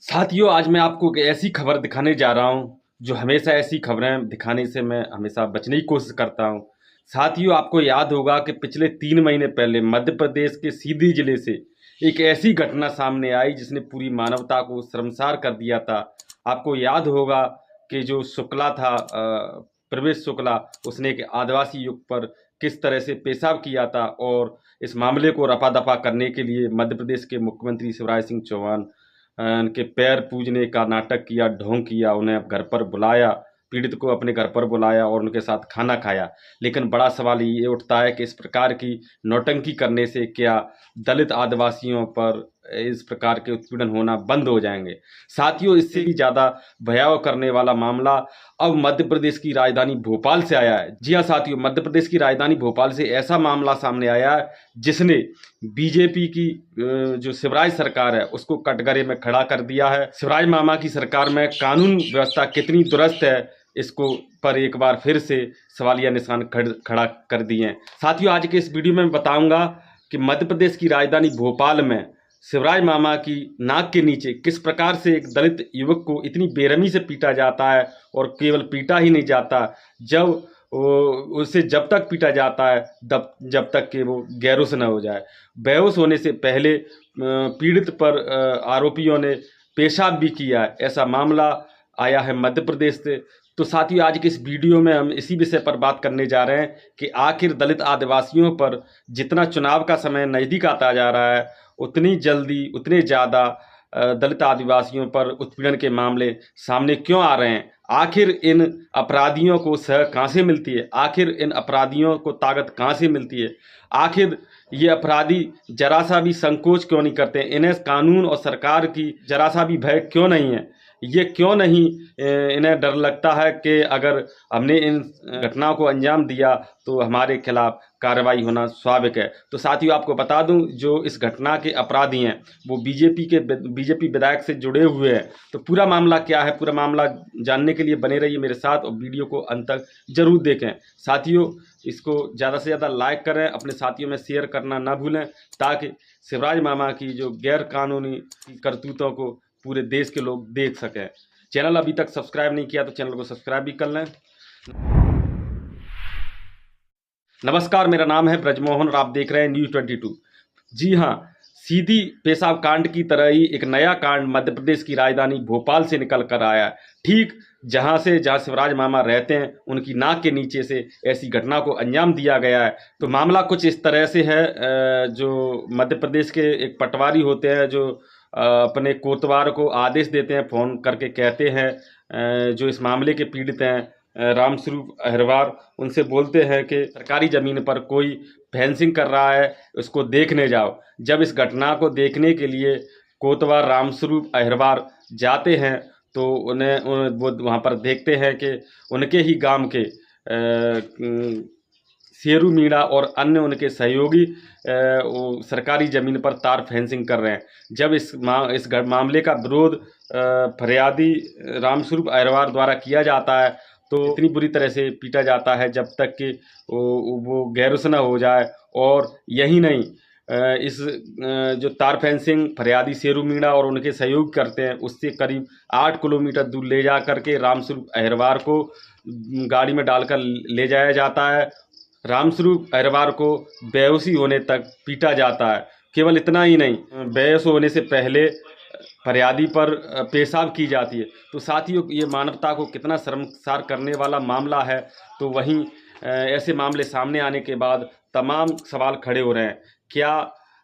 साथियों, आज मैं आपको एक ऐसी खबर दिखाने जा रहा हूं जो हमेशा ऐसी खबरें दिखाने से मैं हमेशा बचने की कोशिश करता हूं। साथियों, आपको याद होगा कि पिछले 3 महीने पहले मध्य प्रदेश के सीधी जिले से एक ऐसी घटना सामने आई जिसने पूरी मानवता को शर्मसार कर दिया था। आपको याद होगा कि जो शुक्ला था, प्रवेश शुक्ला, उसने एक आदिवासी युवक पर किस तरह से पेशाब किया था और इस मामले को रफा दफा करने के लिए मध्य प्रदेश के मुख्यमंत्री शिवराज सिंह चौहान उनके पैर पूजने का नाटक किया, ढोंग किया, उन्हें घर पर बुलाया, पीड़ित को अपने घर पर बुलाया और उनके साथ खाना खाया। लेकिन बड़ा सवाल ये उठता है कि इस प्रकार की नौटंकी करने से क्या दलित आदिवासियों पर इस प्रकार के उत्पीड़न होना बंद हो जाएंगे? साथियों, इससे भी ज़्यादा भयावह करने वाला मामला अब मध्य प्रदेश की राजधानी भोपाल से आया है। जी हाँ साथियों, मध्य प्रदेश की राजधानी भोपाल से ऐसा मामला सामने आया है जिसने बीजेपी की जो शिवराज सरकार है उसको कटघरे में खड़ा कर दिया है। शिवराज मामा की सरकार में कानून व्यवस्था कितनी दुरुस्त है, इसको पर एक बार फिर से सवालिया निशान खड़ा कर दिए हैं। साथियों, आज के इस वीडियो में बताऊंगा कि मध्य प्रदेश की राजधानी भोपाल में शिवराज मामा की नाक के नीचे किस प्रकार से एक दलित युवक को इतनी बेरहमी से पीटा जाता है। और केवल पीटा ही नहीं जाता, जब उसे जब तक पीटा जाता है जब तक कि वो बेहोश न हो जाए। बेहोश होने से पहले पीड़ित पर आरोपियों ने पेशाब भी किया है। ऐसा मामला आया है मध्य प्रदेश से। तो साथियों, आज के इस वीडियो में हम इसी विषय पर बात करने जा रहे हैं कि आखिर दलित आदिवासियों पर जितना चुनाव का समय नज़दीक आता जा रहा है उतनी जल्दी उतने ज़्यादा दलित आदिवासियों पर उत्पीड़न के मामले सामने क्यों आ रहे हैं? आखिर इन अपराधियों को सह कहाँ से मिलती है? आखिर इन अपराधियों को ताकत कहाँ से मिलती है? आखिर ये अपराधी जरा सा भी संकोच क्यों नहीं करते? इन्हें कानून और सरकार की जरा सा भी भय क्यों नहीं है? ये क्यों नहीं इन्हें डर लगता है कि अगर हमने इन घटनाओं को अंजाम दिया तो हमारे खिलाफ कार्रवाई होना स्वाभाविक है? तो साथियों, आपको बता दूं, जो इस घटना के अपराधी हैं वो बीजेपी विधायक से जुड़े हुए हैं। तो पूरा मामला क्या है, पूरा मामला जानने के लिए बने रहिए मेरे साथ और वीडियो को अंत तक जरूर देखें। साथियों, इसको ज़्यादा से ज़्यादा लाइक करें, अपने साथियों में शेयर करना ना भूलें ताकि शिवराज मामा की जो गैर कानूनी करतूतों को पूरे देश के लोग देख सकें। चैनल अभी तक सब्सक्राइब नहीं किया तो चैनल को सब्सक्राइब भी कर लें। नमस्कार, मेरा नाम है ब्रजमोहन और आप देख रहे हैं न्यूज़ 22। जी हाँ, सीधी पेशाब कांड की तरह ही एक नया कांड मध्य प्रदेश की राजधानी भोपाल से निकल कर आया है। ठीक जहाँ शिवराज मामा रहते हैं उनकी नाक के नीचे से ऐसी घटना को अंजाम दिया गया है। तो मामला कुछ इस तरह से है, जो मध्य प्रदेश के एक पटवारी होते हैं जो अपने कोतवाल को आदेश देते हैं, फ़ोन करके कहते हैं, जो इस मामले के पीड़ित हैं रामस्वरूप अहिरवार, उनसे बोलते हैं कि सरकारी ज़मीन पर कोई फेंसिंग कर रहा है, उसको देखने जाओ। जब इस घटना को देखने के लिए कोतवाल रामस्वरूप अहिरवार जाते हैं तो वो वहाँ पर देखते हैं कि उनके ही गांव के शेरू मीणा और अन्य उनके सहयोगी वो सरकारी ज़मीन पर तार फेंसिंग कर रहे हैं। जब इस मामले का विरोध फरियादी रामस्वरूप अहिरवार द्वारा किया जाता है तो इतनी बुरी तरह से पीटा जाता है जब तक कि वो गैरउस न हो जाए। और यही नहीं, इस जो तार फेंसिंग फरियादी शेरू मीणा और उनके सहयोग करते हैं उससे करीब 8 किलोमीटर दूर ले जा करके रामस्वरूप अहिरवार को गाड़ी में डालकर ले जाया जाता है। रामस्वरूप अहिरवार को बेहोशी होने तक पीटा जाता है। केवल इतना ही नहीं, बेहोश होने से पहले फरियादी पर पेशाब की जाती है। तो साथियों, ये मानवता को कितना शर्मसार करने वाला मामला है। तो वहीं ऐसे मामले सामने आने के बाद तमाम सवाल खड़े हो रहे हैं। क्या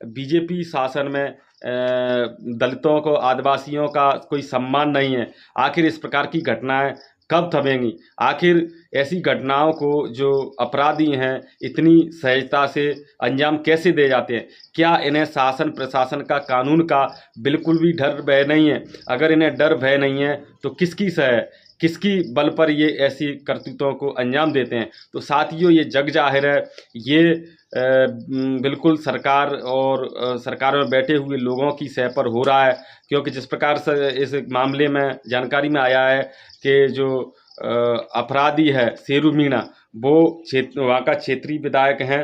बीजेपी शासन में दलितों को, आदिवासियों का कोई सम्मान नहीं है? आखिर इस प्रकार की घटनाएं कब थमेंगी? आखिर ऐसी घटनाओं को जो अपराधी हैं इतनी सहजता से अंजाम कैसे दे जाते हैं? क्या इन्हें शासन प्रशासन का, कानून का बिल्कुल भी डर भय नहीं है? अगर इन्हें डर भय नहीं है तो किसकी बल पर ये ऐसी करतूतों को अंजाम देते हैं? तो साथियों, ये जग जाहिर है, ये बिल्कुल सरकार और सरकार में बैठे हुए लोगों की सह पर हो रहा है। क्योंकि जिस प्रकार से इस मामले में जानकारी में आया है कि जो अपराधी है शेरू मीणा, वो वहाँ का क्षेत्रीय विधायक हैं,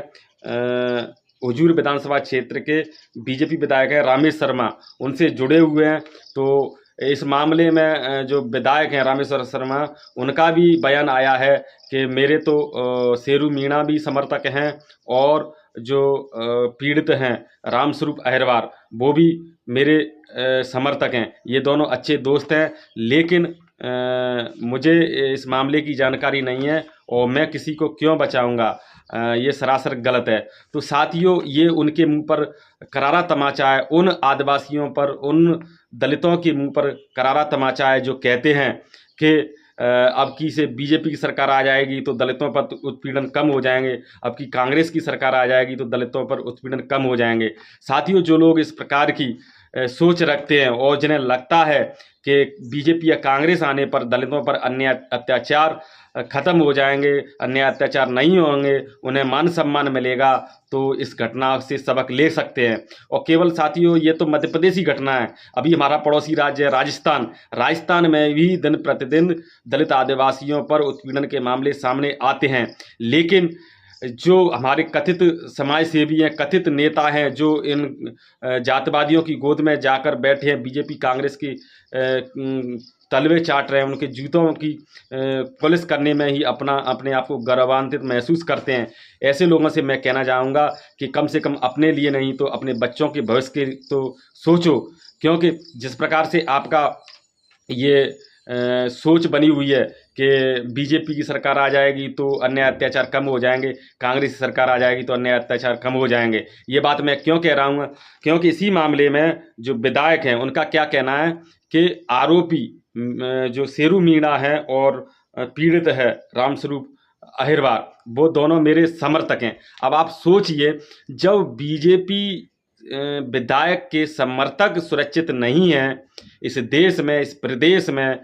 हुजूर विधानसभा क्षेत्र के बीजेपी विधायक हैं रामेश शर्मा, उनसे जुड़े हुए हैं। तो इस मामले में जो विधायक हैं रामेश्वर शर्मा, उनका भी बयान आया है कि मेरे तो शेरू मीणा भी समर्थक हैं और जो पीड़ित हैं रामस्वरूप अहिरवार वो भी मेरे समर्थक हैं। ये दोनों अच्छे दोस्त हैं, लेकिन मुझे इस मामले की जानकारी नहीं है और मैं किसी को क्यों बचाऊंगा, ये सरासर गलत है। तो साथियों, ये उनके मुंह पर करारा तमाचा है, उन आदिवासियों पर, उन दलितों के मुंह पर करारा तमाचा है जो कहते हैं कि अब की से बीजेपी की सरकार आ जाएगी तो दलितों पर उत्पीड़न कम हो जाएंगे, अब की कांग्रेस की सरकार आ जाएगी तो दलितों पर उत्पीड़न कम हो जाएंगे। साथियों, जो लोग इस प्रकार की सोच रखते हैं और जिन्हें लगता है कि बीजेपी या कांग्रेस आने पर दलितों पर अन्याय अत्याचार खत्म हो जाएंगे, अन्याय अत्याचार नहीं होंगे, उन्हें मान सम्मान मिलेगा, तो इस घटना से सबक ले सकते हैं। और केवल साथियों, ये तो मध्य प्रदेश की घटना है, अभी हमारा पड़ोसी राज्य है राजस्थान में भी दिन प्रतिदिन दलित आदिवासियों पर उत्पीड़न के मामले सामने आते हैं। लेकिन जो हमारे कथित समाज सेवी हैं, कथित नेता हैं, जो इन जातिवादियों की गोद में जाकर बैठे हैं, बीजेपी कांग्रेस की तलवे चाट रहे हैं, उनके जूतों की पुलिस करने में ही अपने आप को गौरवान्वित महसूस करते हैं, ऐसे लोगों से मैं कहना चाहूँगा कि कम से कम अपने लिए नहीं तो अपने बच्चों के भविष्य के तो सोचो। क्योंकि जिस प्रकार से आपका ये सोच बनी हुई है कि बीजेपी की सरकार आ जाएगी तो अन्याय अत्याचार कम हो जाएंगे, कांग्रेस की सरकार आ जाएगी तो अन्याय अत्याचार कम हो जाएंगे, ये बात मैं क्यों कह रहा हूँ? क्योंकि इसी मामले में जो विधायक हैं उनका क्या कहना है कि आरोपी जो शेरू मीणा है और पीड़ित है रामस्वरूप अहिरवार, वो दोनों मेरे समर्थक हैं। अब आप सोचिए, जब बीजेपी विधायक के समर्थक सुरक्षित नहीं हैं इस देश में, इस प्रदेश में,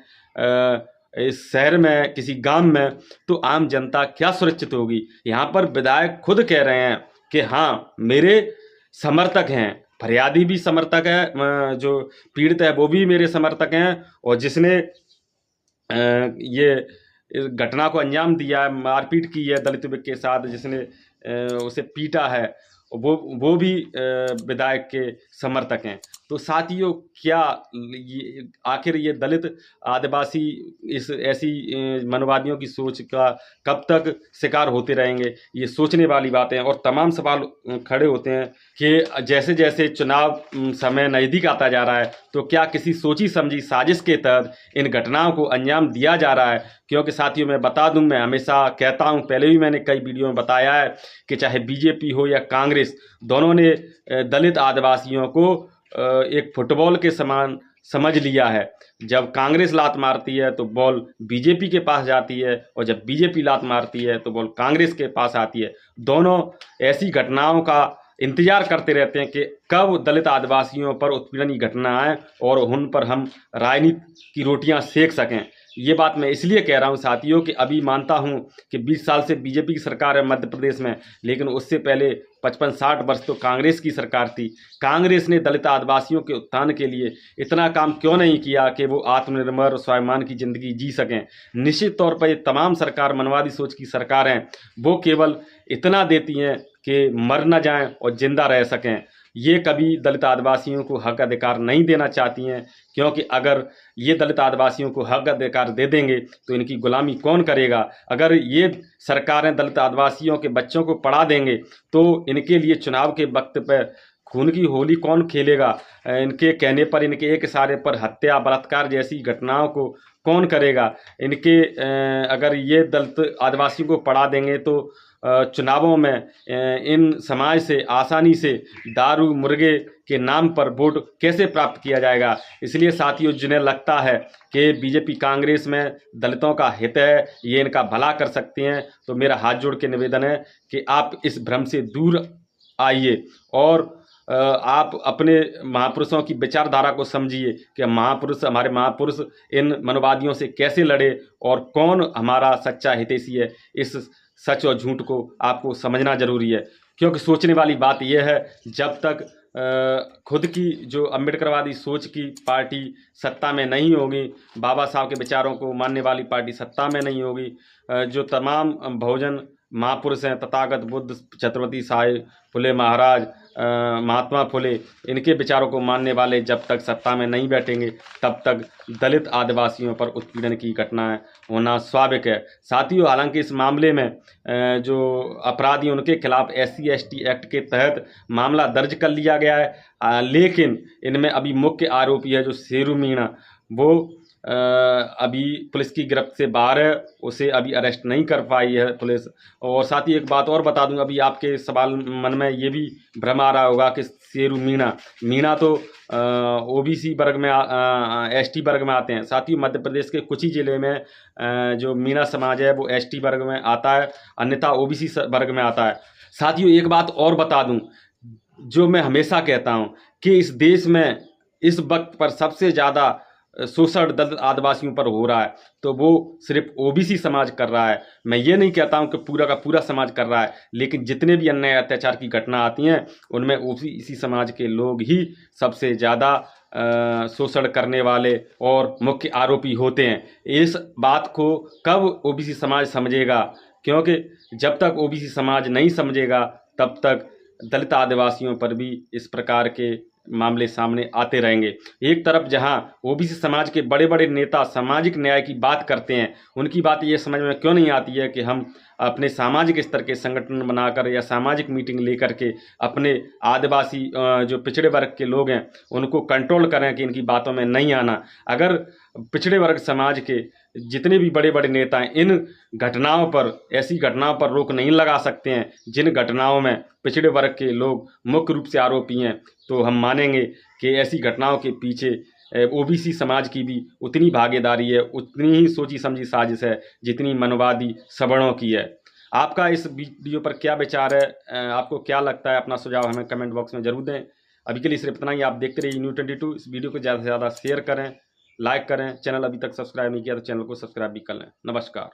इस शहर में, किसी गांव में, तो आम जनता क्या सुरक्षित होगी? यहाँ पर विधायक खुद कह रहे हैं कि हाँ मेरे समर्थक हैं, फरियादी भी समर्थक है, जो पीड़ित है वो भी मेरे समर्थक हैं, और जिसने ये इस घटना को अंजाम दिया है, मारपीट की है दलित के साथ, जिसने उसे पीटा है, वो भी विधायक के समर्थक हैं। तो साथियों, क्या ये आखिर ये दलित आदिवासी इस ऐसी मनवादियों की सोच का कब तक शिकार होते रहेंगे? ये सोचने वाली बातें हैं। और तमाम सवाल खड़े होते हैं कि जैसे जैसे चुनाव समय नज़दीक आता जा रहा है, तो क्या किसी सोची समझी साजिश के तहत इन घटनाओं को अंजाम दिया जा रहा है? क्योंकि साथियों, मैं बता दूं, मैं हमेशा कहता हूं, पहले भी मैंने कई वीडियो में बताया है कि चाहे बीजेपी हो या कांग्रेस, दोनों ने दलित आदिवासियों को एक फुटबॉल के समान समझ लिया है। जब कांग्रेस लात मारती है तो बॉल बीजेपी के पास जाती है, और जब बीजेपी लात मारती है तो बॉल कांग्रेस के पास आती है। दोनों ऐसी घटनाओं का इंतजार करते रहते हैं कि कब दलित आदिवासियों पर उत्पीड़न की घटना आए और उन पर हम राजनीति की रोटियां सेक सकें। ये बात मैं इसलिए कह रहा हूं साथियों कि अभी मानता हूं कि 20 साल से बीजेपी की सरकार है मध्य प्रदेश में, लेकिन उससे पहले 55-60 वर्ष तो कांग्रेस की सरकार थी। कांग्रेस ने दलित आदिवासियों के उत्थान के लिए इतना काम क्यों नहीं किया कि वो आत्मनिर्भर और स्वाभिमान की जिंदगी जी सकें? निश्चित तौर पर ये तमाम सरकार मनवादी सोच की सरकार हैं, वो केवल इतना देती हैं कि मर न जाएं और जिंदा रह सकें। ये कभी दलित आदिवासियों को हक अधिकार नहीं देना चाहती हैं, क्योंकि अगर ये दलित आदिवासियों को हक अधिकार दे देंगे तो इनकी गुलामी कौन करेगा? अगर ये सरकारें दलित आदिवासियों के बच्चों को पढ़ा देंगे तो इनके लिए चुनाव के वक्त पर खून की होली कौन खेलेगा? इनके कहने पर, इनके एक इशारे पर हत्या, बलात्कार जैसी घटनाओं को कौन करेगा? इनके अगर ये दलित आदिवासियों को पढ़ा देंगे तो चुनावों में इन समाज से आसानी से दारू मुर्गे के नाम पर वोट कैसे प्राप्त किया जाएगा? इसलिए साथियों, जिन्हें लगता है कि बीजेपी कांग्रेस में दलितों का हित है, ये इनका भला कर सकते हैं, तो मेरा हाथ जोड़ के निवेदन है कि आप इस भ्रम से दूर आइए और आप अपने महापुरुषों की विचारधारा को समझिए कि हमारे महापुरुष इन मनोवादियों से कैसे लड़े और कौन हमारा सच्चा हितैषी है। इस सच और झूठ को आपको समझना जरूरी है, क्योंकि सोचने वाली बात यह है, जब तक खुद की जो अम्बेडकरवादी सोच की पार्टी सत्ता में नहीं होगी, बाबा साहब के विचारों को मानने वाली पार्टी सत्ता में नहीं होगी, जो तमाम बहुजन महापुरुष हैं, तथागत बुद्ध, छत्रपति साई फुले महाराज, महात्मा फुले, इनके विचारों को मानने वाले जब तक सत्ता में नहीं बैठेंगे तब तक दलित आदिवासियों पर उत्पीड़न की घटनाएं होना स्वाभाविक है। साथियों, हालांकि इस मामले में जो अपराधी उनके खिलाफ SC/ST एक्ट के तहत मामला दर्ज कर लिया गया है, लेकिन इनमें अभी मुख्य आरोपी है जो शेरू मीणा, वो अभी पुलिस की गिरफ्त से बाहर है, उसे अभी अरेस्ट नहीं कर पाई है पुलिस। और साथ ही एक बात और बता दूं, अभी आपके सवाल मन में ये भी भ्रम आ रहा होगा कि शेरू मीणा तो OBC वर्ग में ST वर्ग में आते हैं। साथ ही मध्य प्रदेश के कुछ ही जिले में जो मीणा समाज है वो ST वर्ग में आता है, अन्यथा OBC वर्ग में आता है। साथियों, एक बात और बता दूं, जो मैं हमेशा कहता हूं कि इस देश में इस वक्त पर सबसे ज़्यादा शोषण दलित आदिवासियों पर हो रहा है तो वो सिर्फ OBC समाज कर रहा है। मैं ये नहीं कहता हूँ कि पूरा का पूरा समाज कर रहा है, लेकिन जितने भी अन्याय अत्याचार की घटना आती हैं उनमें OBC समाज के लोग ही सबसे ज़्यादा शोषण करने वाले और मुख्य आरोपी होते हैं। इस बात को कब OBC समाज समझेगा, क्योंकि जब तक OBC समाज नहीं समझेगा तब तक दलित आदिवासियों पर भी इस प्रकार के मामले सामने आते रहेंगे। एक तरफ जहां OBC समाज के बड़े बड़े नेता सामाजिक न्याय की बात करते हैं, उनकी बात ये समझ में क्यों नहीं आती है कि हम अपने सामाजिक स्तर के संगठन बनाकर या सामाजिक मीटिंग लेकर के अपने आदिवासी जो पिछड़े वर्ग के लोग हैं उनको कंट्रोल करें कि इनकी बातों में नहीं आना। अगर पिछड़े वर्ग समाज के जितने भी बड़े बड़े नेता हैं इन घटनाओं पर, ऐसी घटनाओं पर रोक नहीं लगा सकते हैं जिन घटनाओं में पिछड़े वर्ग के लोग मुख्य रूप से आरोपी हैं, तो हम मानेंगे कि ऐसी घटनाओं के पीछे OBC समाज की भी उतनी भागीदारी है, उतनी ही सोची समझी साजिश है जितनी मनवादी सवर्णों की है। आपका इस वीडियो पर क्या विचार है? आपको क्या लगता है? अपना सुझाव हमें कमेंट बॉक्स में जरूर दें। अभी के लिए सिर्फ इतना ही। आप देखते रहिए न्यूज़ 22। इस वीडियो को ज़्यादा से ज़्यादा शेयर करें, लाइक करें। चैनल अभी तक सब्सक्राइब नहीं किया तो चैनल को सब्सक्राइब भी कर लें। नमस्कार।